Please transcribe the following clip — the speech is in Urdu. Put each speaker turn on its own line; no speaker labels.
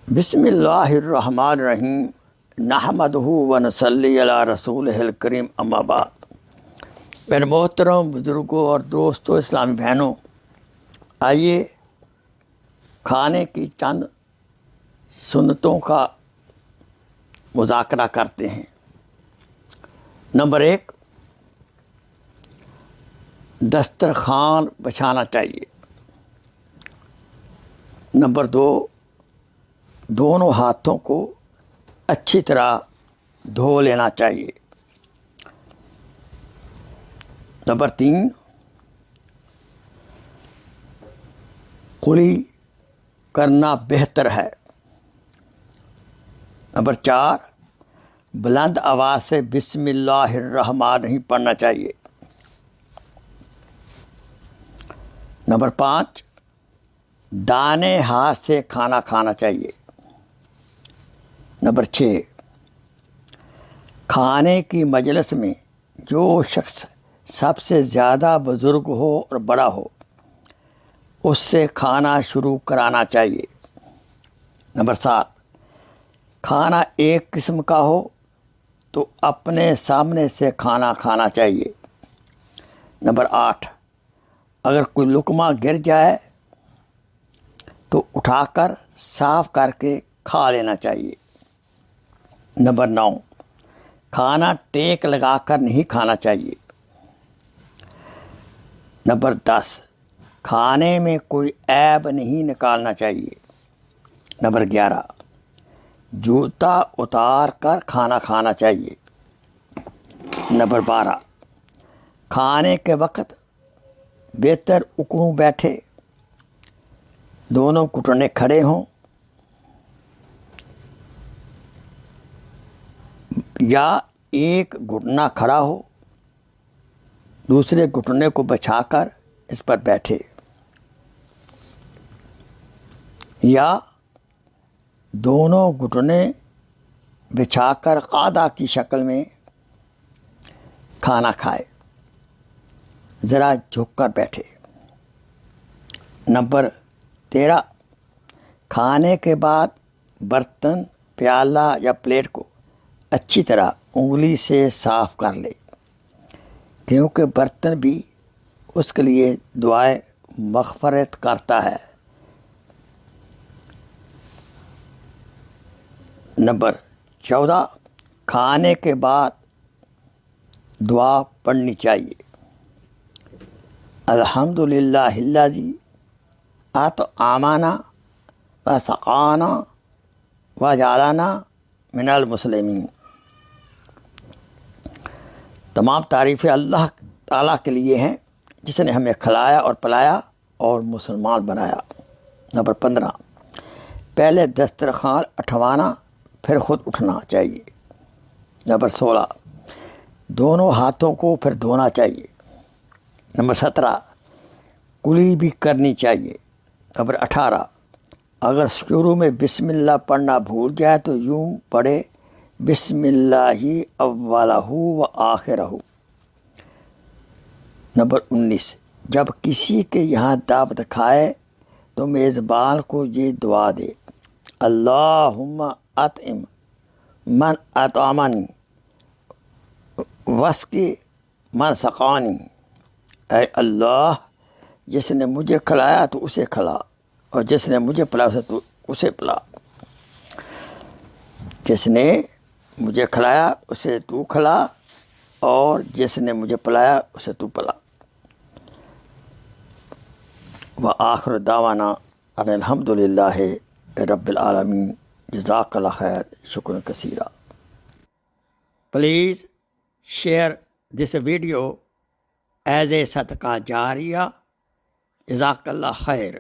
بسم اللہ الرحمن الرحیم نحمدہ و نصلی علی رسولہ الکریم اما بعد۔ میرے محترم بزرگوں اور دوستوں، اسلامی بہنوں، آئیے کھانے کی چند سنتوں کا مذاکرہ کرتے ہیں۔ نمبر 1، دسترخوان بچھانا چاہیے۔ نمبر 2، دونوں ہاتھوں کو اچھی طرح دھو لینا چاہیے۔ نمبر 3، قلی کرنا بہتر ہے۔ نمبر 4، بلند آواز سے بسم اللہ الرحمن الرحیم پڑھنا چاہیے۔ نمبر 5، دائیں ہاتھ سے کھانا کھانا چاہیے۔ نمبر 6، کھانے کی مجلس میں جو شخص سب سے زیادہ بزرگ ہو اور بڑا ہو اس سے کھانا شروع کرانا چاہیے۔ نمبر 7، کھانا ایک قسم کا ہو تو اپنے سامنے سے کھانا کھانا چاہیے۔ نمبر 8، اگر کوئی لقمہ گر جائے تو اٹھا کر صاف کر کے کھا لینا چاہیے۔ نمبر 9، کھانا ٹیک لگا کر نہیں کھانا چاہیے۔ نمبر 10، کھانے میں کوئی عیب نہیں نکالنا چاہیے۔ نمبر 11، جوتا اتار کر کھانا کھانا چاہیے۔ نمبر 12، کھانے کے وقت بہتر اکڑوں بیٹھے، دونوں گھٹنے کھڑے ہوں یا ایک گھٹنا کھڑا ہو، دوسرے گھٹنے کو بچھا کر اس پر بیٹھے، یا دونوں گھٹنے بچھا کر قاعدہ کی شکل میں کھانا کھائے، ذرا جھک کر بیٹھے۔ نمبر 13، کھانے کے بعد برتن، پیالہ یا پلیٹ کو اچھی طرح انگلی سے صاف کر لے، کیونکہ برتن بھی اس کے لیے دعائے مغفرت کرتا ہے۔ نمبر 14، کھانے کے بعد دعا پڑھنی چاہیے۔ الحمدللہ الذی اطعمنا و سقانا و جعلنا من المسلمین۔ تمام تعریفیں اللہ تعالیٰ کے لیے ہیں جس نے ہمیں کھلایا اور پلایا اور مسلمان بنایا۔ نمبر 15، پہلے دسترخوان اٹھوانا پھر خود اٹھنا چاہیے۔ نمبر 16، دونوں ہاتھوں کو پھر دھونا چاہیے۔ نمبر 17، کلی بھی کرنی چاہیے۔ نمبر 18، اگر شروع میں بسم اللہ پڑھنا بھول جائے تو یوں پڑھے بسم اللہ اولہ و آخرہ۔ نمبر 19، جب کسی کے یہاں دعوت کھائے تو میزبان کو یہ دعا دے، اللہم اطعم من اطعمنی واسقی من سقانی۔ اے اللہ، جس نے مجھے کھلایا تو اسے کھلا، اور جس نے مجھے پلایا تو اسے پلا۔ جس نے مجھے کھلایا اسے تو کھلا، اور جس نے مجھے پلایا اسے تو پلا۔ وآخر دعوانا ان الحمدللہ رب العالمین۔ جزاک اللہ خیر، شکر کثیرا۔ Please share this video as a صدقہ جاریہ۔ جزاک اللہ خیر۔